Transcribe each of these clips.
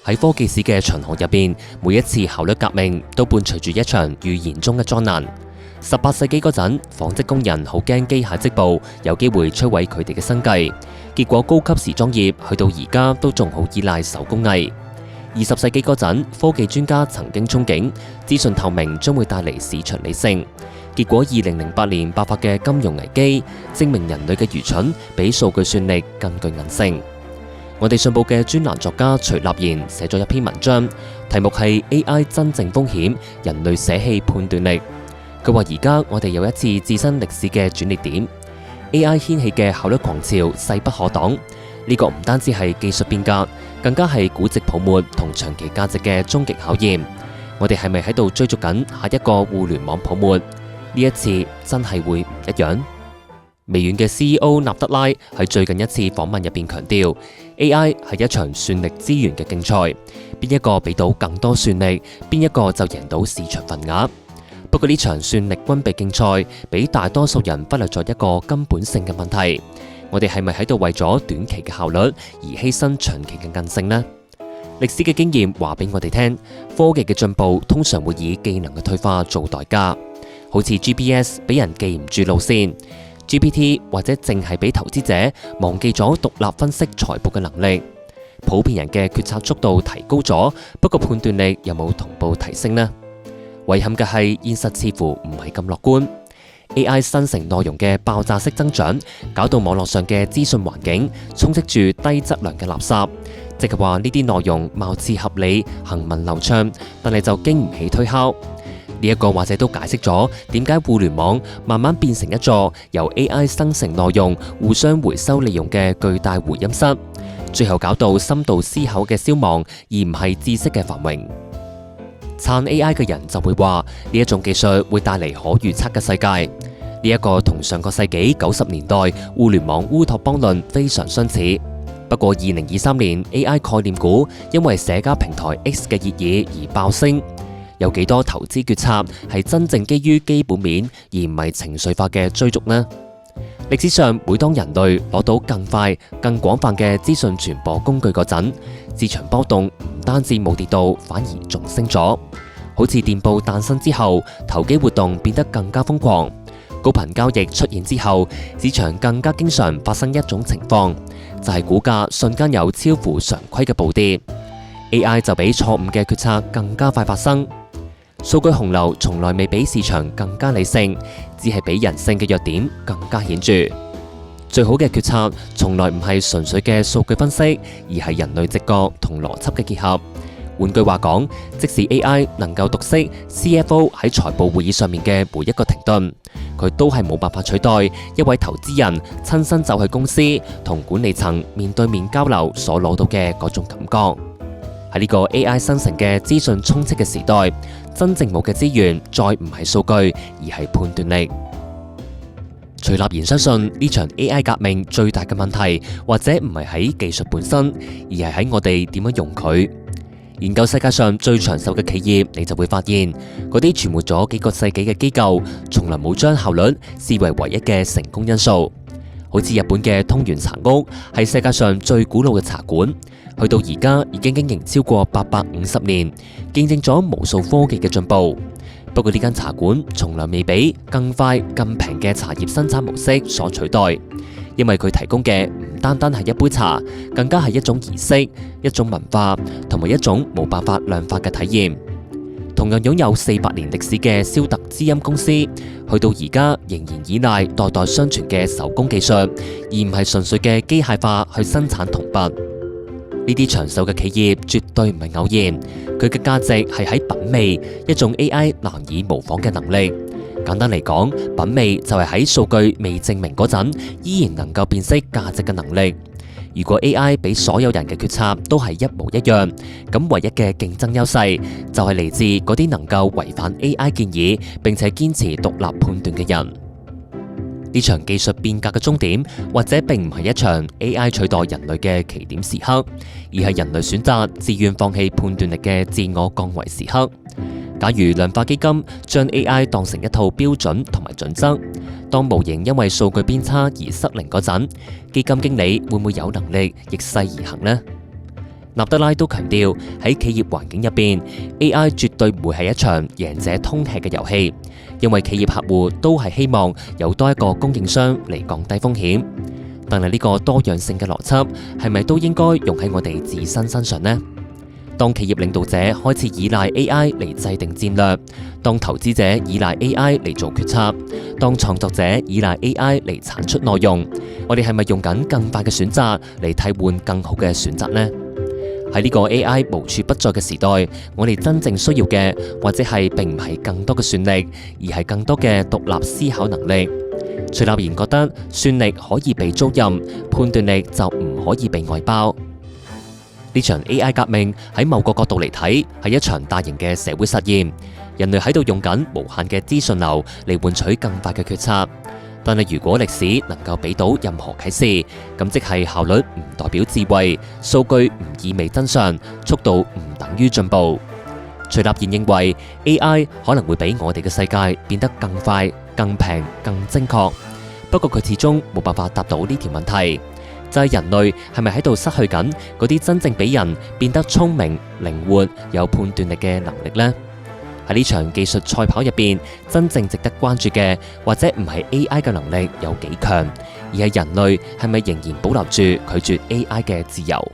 喺科技史嘅長河入邊，每一次效率革命都伴隨住一場預言中嘅災難。18世紀嗰陣，紡織工人好驚機械織布有機會摧毀佢哋嘅生計，結果高級時裝業去到而家都仲好依賴手工藝。20世紀嗰陣，科技專家曾經憧憬資訊透明將會帶嚟市場理性，結果2008年爆發嘅金融危機，證明人類嘅愚蠢比數據算力更具韌性。我哋信報嘅專欄作家徐立賢寫咗一篇文章，題目係 AI 真正風險，人類捨棄判斷力。佢話而家我哋有一次自身歷史嘅轉捩點 ，AI 掀起嘅效率狂潮勢不可擋。呢個唔單止係技術變革，更加係估值泡沫同長期價值嘅終極考驗。我哋係咪喺度追逐緊下一個互聯網泡沫？呢一次真係會唔一樣？微軟嘅 CEO 納德拉喺最近一次訪問入邊強調 ，AI 係一場算力資源嘅競賽，邊一個俾到更多算力，邊一個就贏到市場份額。不過呢場算力軍備競賽，俾大多數人忽略咗一個根本性嘅問題：我哋係咪喺度為咗短期嘅效率而犧牲長期嘅韌性呢？歷史嘅經驗話俾我哋聽，科技嘅進步通常會以技能嘅退化做代價，好似 GPS 俾人記唔住路線。GPT 或者淨係俾投資者忘記咗獨立分析財報嘅能力，普遍人嘅決策速度提高咗，不過判斷力有冇同步提升呢？遺憾嘅係現實似乎唔係咁樂觀。AI 生成內容嘅爆炸式增長，搞到網絡上嘅資訊環境充斥住低質量嘅垃圾，即係話呢啲內容貌似合理、行文流暢，但係就經唔起推敲。呢一個或者都解釋咗點解互聯網慢慢變成一座由 AI 生成內容互相回收利用嘅巨大回音室，最後搞到深度思考嘅消亡，而唔係知識嘅繁榮。撐 AI 嘅人就會話呢一種技術會帶嚟可預測嘅世界，呢一個同上個世紀90年代互聯網烏托邦論非常相似。不過2023年 AI 概念股因為社交平台 X 嘅熱議而爆升。有幾多投資決策係真正基於基本面，而唔係情緒化嘅追逐呢？歷史上，每當人類攞到更快、更廣泛嘅資訊傳播工具嗰陣，市場波動唔單止冇跌到，反而仲升咗。好似電報誕生之後，投機活動變得更加瘋狂；高頻交易出現之後，市場更加經常發生一種情況，就係股價瞬間有超乎常規嘅暴跌。AI 就比錯誤嘅決策更加快發生。數據洪流從來未比市場更加理性，只係比人性嘅弱點更加顯著。最好嘅決策從來唔係純粹嘅數據分析，而係人類直覺同邏輯嘅結合。換句話講，即使 AI 能夠讀悉 CFO 喺財報會議上面嘅每一個停頓，佢都係冇辦法取代一位投資人親身走去公司同管理層面對面交流所攞到嘅嗰種感覺。喺呢個 AI 生成嘅資訊充斥嘅時代，真正冇嘅資源再唔係數據，而係判斷力。徐立賢相信呢場 AI 革命最大嘅問題，或者唔係喺技術本身，而係喺我哋點樣用佢。研究世界上最長壽嘅企業，你就會發現嗰啲存活咗幾個世紀嘅機構，從來冇將效率視為唯一嘅成功因素。好似日本嘅通源茶屋，係世界上最古老嘅茶館，去到而家已經經營超過850年，見證咗無數科技嘅進步。不過呢間茶館從來未俾更快、更平嘅茶葉生產模式所取代，因為佢提供嘅唔單單係一杯茶，更加係一種儀式、一種文化，同埋一種冇辦法量化嘅體驗。同樣擁有400年歷史嘅蕭特知音公司，去到而家仍然依賴代代相傳嘅手工技術，而唔係純粹嘅機械化去生產銅筆。呢啲長壽嘅企業絕對唔係偶然，佢嘅價值係喺品味，一種 AI 難以模仿嘅能力。簡單嚟講，品味就係喺數據未證明嗰陣，依然能夠辨識價值嘅能力。如果 AI 俾所有人嘅決策都係一模一樣，咁唯一嘅競爭優勢就係嚟自嗰啲能夠違反 AI 建議，並且堅持獨立判斷嘅人。呢場技術變革嘅終點，或者並唔係一場 AI 取代人類嘅起點時刻，而係人類選擇自願放棄判斷力嘅自我降維時刻。假如量化基金將 AI 當成一套標準同埋準則，當模型因為數據偏差而失靈嗰陣，基金經理會唔會有能力逆勢而行呢？納德拉都強調喺企業環境入邊 ，AI 絕對唔會係一場贏者通吃嘅遊戲，因為企業客戶都係希望有多一個供應商嚟降低風險。但係呢個多樣性嘅邏輯係咪都應該用喺我哋自身身上呢？當企業領導者開始依賴 AI 嚟制定戰略，當投資者依賴 AI 嚟做決策，當創作者依賴 AI 嚟產出內容，我哋係咪用緊更快嘅選擇嚟替換更好嘅選擇呢？喺呢個 AI 無處不在嘅時代，我哋真正需要嘅或者係並唔係更多嘅算力，而係更多嘅獨立思考能力。徐立言覺得算力可以被租賃，判斷力就唔可以被外包。呢場 AI 革命喺某個角度嚟睇，係一場大型嘅社會實驗。人類喺度用緊無限嘅資訊流嚟換取更快嘅決策。但係如果歷史能夠俾到任何啟示，咁即係效率唔代表智慧，數據唔意味真相，速度唔等於進步。徐立言認為 AI 可能會俾我哋嘅世界變得更快、更平、更精確。不過佢始終冇辦法答到呢條問題。就係人類係咪喺度失去緊嗰啲真正俾人變得聰明、靈活、有判斷力嘅能力呢？喺呢場技術賽跑入邊，真正值得關注嘅，或者唔係 AI 嘅能力有幾強，而係人類係咪仍然保留住拒絕 AI 嘅自由？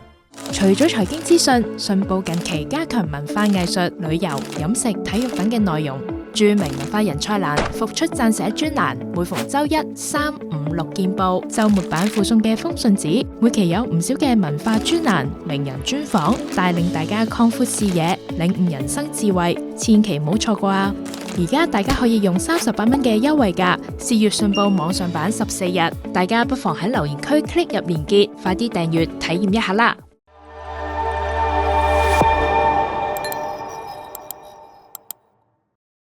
除咗財經資訊，信報近期加強文化藝術、旅遊、飲食、體育等嘅內容。著名文化人蔡瀾復出撰寫專欄，每逢周一、三、五、六見報。週末版附送嘅風信子，每期有唔少嘅文化專欄、名人專訪，帶領大家擴闊視野，領悟人生智慧，千祈唔好錯過啊！而家大家可以用38蚊嘅優惠價試閱信報網上版14日，大家不妨喺留言區 click 入連結，快啲訂閱體驗一下啦！